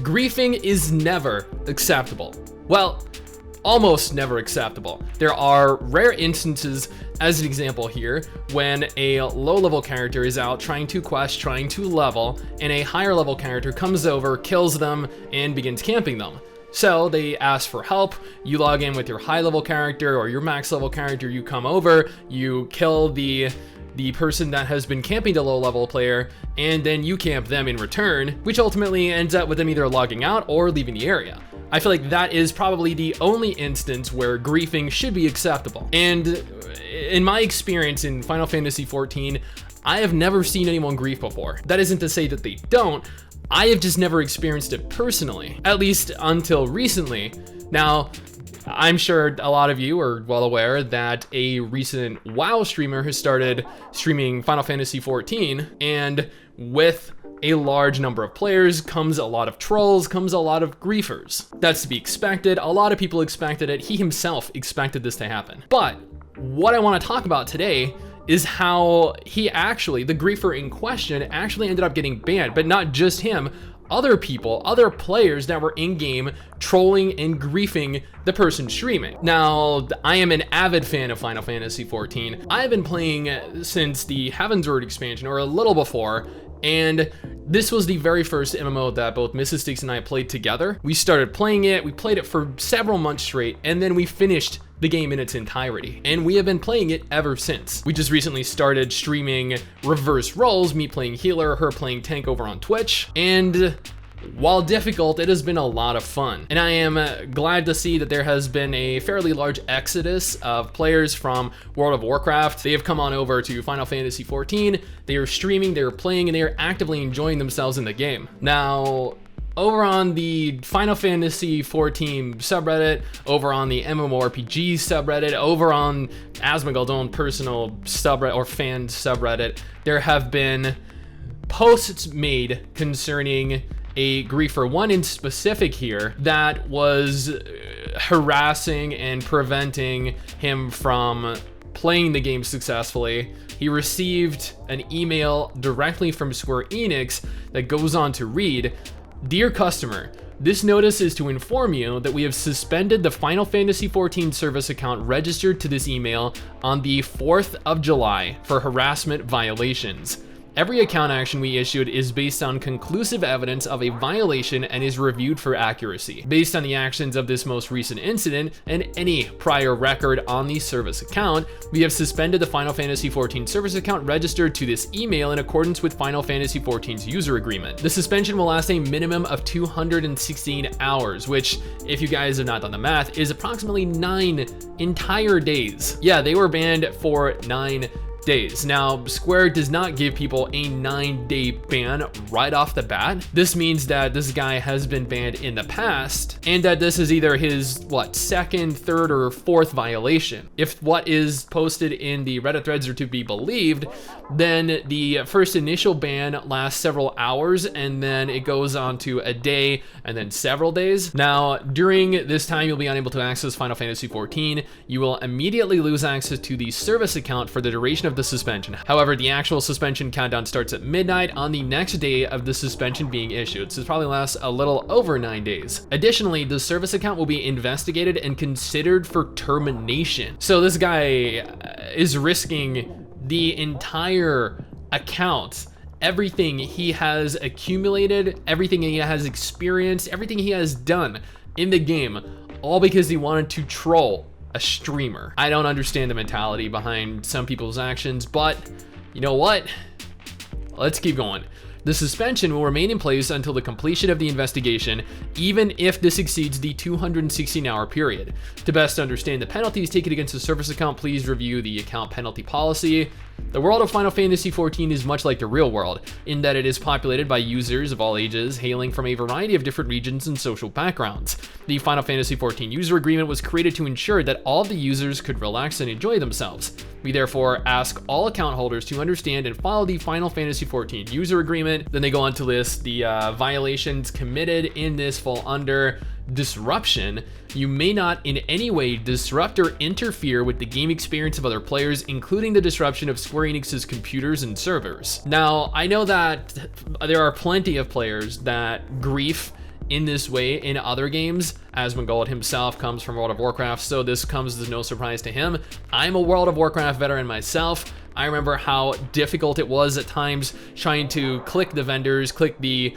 Griefing is never acceptable. Well, almost never acceptable. There are rare instances, as an example here, when a low-level character is out trying to quest, trying to level, and a higher-level character comes over, kills them, and begins camping them. So they ask for help, you log in with your high-level character or your max-level character, you come over, you kill the person that has been camping the low-level player, and then you camp them in return, which ultimately ends up with them either logging out or leaving the area. I feel like that is probably the only instance where griefing should be acceptable. And in my experience in Final Fantasy XIV, I have never seen anyone grief before. That isn't to say that they don't, I have just never experienced it personally, at least until recently. Now, I'm sure a lot of you are well aware that a recent WoW streamer has started streaming Final Fantasy XIV, and with a large number of players comes a lot of trolls, comes a lot of griefers. That's to be expected. A lot of people expected it. He himself expected this to happen. But what I want to talk about today is how he actually, the griefer in question, actually ended up getting banned, but not just him. Other people, other players that were in-game trolling and griefing the person streaming. Now, I am an avid fan of Final Fantasy XIV. I've been playing since the Heavensward expansion, or a little before, and this was the very first MMO that both MRSSSTIX and I played together. We started playing it, we played it for several months straight, and then we finished the game in its entirety. And we have been playing it ever since. We just recently started streaming reverse roles, me playing healer, her playing tank over on Twitch, and while difficult, it has been a lot of fun. And I am glad to see that there has been a fairly large exodus of players from World of Warcraft. They have come on over to Final Fantasy XIV. They are streaming, they are playing, and they are actively enjoying themselves in the game. Now, over on the Final Fantasy XIV subreddit, over on the MMORPG subreddit, over on Asmongold's own personal subreddit or fan subreddit, there have been posts made concerning a griefer, one in specific here, that was harassing and preventing him from playing the game successfully. He received an email directly from Square Enix that goes on to read, "Dear customer, this notice is to inform you that we have suspended the Final Fantasy XIV service account registered to this email on the 4th of July for harassment violations. Every account action we issued is based on conclusive evidence of a violation and is reviewed for accuracy. Based on the actions of this most recent incident and any prior record on the service account, we have suspended the Final Fantasy XIV service account registered to this email in accordance with Final Fantasy XIV's user agreement. The suspension will last a minimum of 216 hours, which, if you guys have not done the math, is approximately 9 entire days. Yeah, they were banned for 9 days. Now, Square does not give people a 9-day ban right off the bat. This means that this guy has been banned in the past, and that this is either his, second, third, or fourth violation. If what is posted in the Reddit threads are to be believed, then the first initial ban lasts several hours, and then it goes on to a day, and then several days. Now, during this time, you'll be unable to access Final Fantasy XIV. You will immediately lose access to the service account for the duration of the suspension. However, the actual suspension countdown starts at midnight on the next day of the suspension being issued, so it probably lasts a little over 9 days. Additionally, the service account will be investigated and considered for termination. So this guy is risking the entire account, everything he has accumulated, everything he has experienced, everything he has done in the game, all because he wanted to troll a streamer. I don't understand the mentality behind some people's actions, but you know what? Let's keep going. The suspension will remain in place until the completion of the investigation, even if this exceeds the 216-hour period. To best understand the penalties taken against the service account, please review the account penalty policy. The world of Final Fantasy XIV is much like the real world, in that it is populated by users of all ages, hailing from a variety of different regions and social backgrounds. The Final Fantasy XIV user agreement was created to ensure that all of the users could relax and enjoy themselves. We therefore ask all account holders to understand and follow the Final Fantasy XIV user agreement. Then they go on to list the violations committed in this fall under disruption. You may not in any way disrupt or interfere with the game experience of other players, including the disruption of Square Enix's computers and servers. Now, I know that there are plenty of players that grief in this way in other games. Asmongold himself comes from World of Warcraft, so this comes as no surprise to him. I'm a World of Warcraft veteran myself. I remember how difficult it was at times trying to click the vendors, click the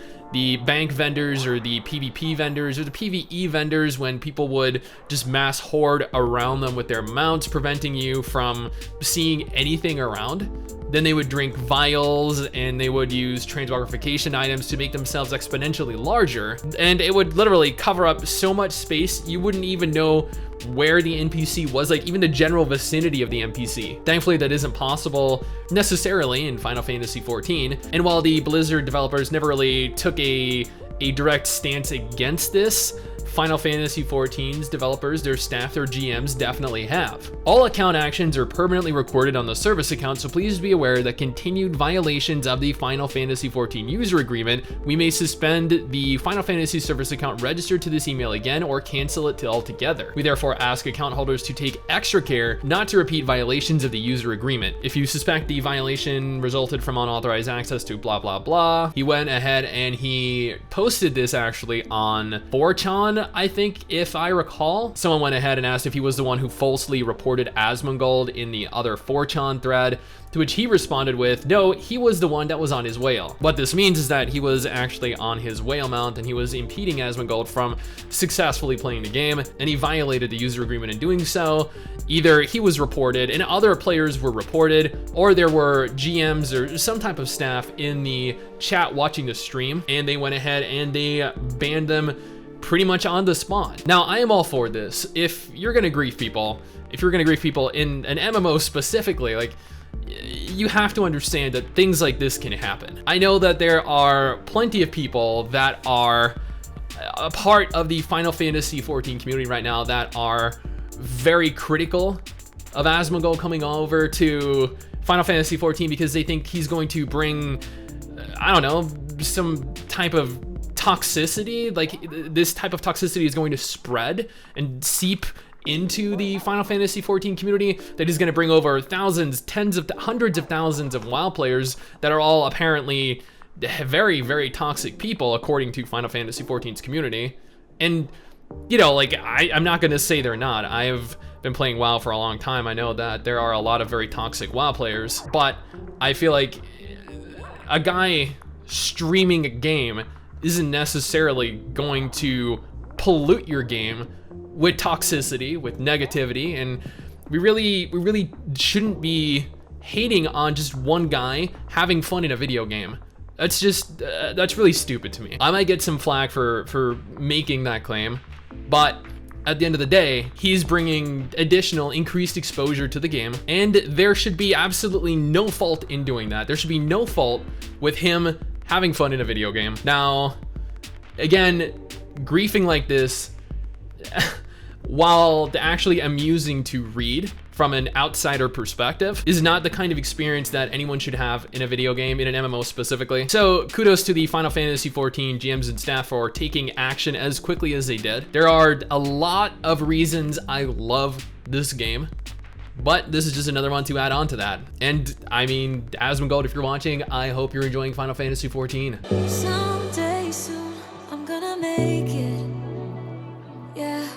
bank vendors or the PvP vendors or the PvE vendors when people would just mass horde around them with their mounts, preventing you from seeing anything around. Then they would drink vials and they would use transmogrification items to make themselves exponentially larger. And it would literally cover up so much space, you wouldn't even know where the NPC was, like even the general vicinity of the NPC. Thankfully, that isn't possible necessarily in Final Fantasy XIV. And while the Blizzard developers never really took a direct stance against this, Final Fantasy XIV's developers, their staff, their GMs definitely have. All account actions are permanently recorded on the service account, so please be aware that continued violations of the Final Fantasy XIV user agreement, we may suspend the Final Fantasy service account registered to this email again or cancel it altogether. We therefore ask account holders to take extra care not to repeat violations of the user agreement. If you suspect the violation resulted from unauthorized access to blah blah blah, he went ahead and he posted this actually on 4chan, I think, if I recall. Someone went ahead and asked if he was the one who falsely reported Asmongold in the other 4chan thread, to which he responded with, no, he was the one that was on his whale. What this means is that he was actually on his whale mount and he was impeding Asmongold from successfully playing the game, and he violated the user agreement in doing so. Either he was reported and other players were reported, or there were GMs or some type of staff in the chat watching the stream, and they went ahead and they banned them pretty much on the spot. Now, I am all for this. If you're gonna grief people, in an MMO specifically, like, you have to understand that things like this can happen. I know that there are plenty of people that are a part of the Final Fantasy XIV community right now that are very critical of Asmongold coming over to Final Fantasy XIV because they think he's going to bring, I don't know, some type of toxicity. Like, this type of toxicity is going to spread and seep into the Final Fantasy XIV community, that is going to bring over thousands, hundreds of thousands of WoW players that are all apparently very, very toxic people, according to Final Fantasy XIV's community. And, you know, like, I'm not going to say they're not. I've been playing WoW for a long time. I know that there are a lot of very toxic WoW players, but I feel like a guy streaming a game isn't necessarily going to pollute your game with toxicity, with negativity, and we really shouldn't be hating on just one guy having fun in a video game. That's just that's really stupid to me. I might get some flack for making that claim, but at the end of the day, he's bringing additional increased exposure to the game, and there should be absolutely no fault in doing that. There should be no fault with him having fun in a video game. Now, again, griefing like this, while actually amusing to read from an outsider perspective, is not the kind of experience that anyone should have in a video game, in an MMO specifically. So kudos to the Final Fantasy XIV GMs and staff for taking action as quickly as they did. There are a lot of reasons I love this game, but this is just another one to add on to that. And I mean, Asmongold, if you're watching, I hope you're enjoying Final Fantasy XIV. Someday soon, I'm gonna make it. Yeah.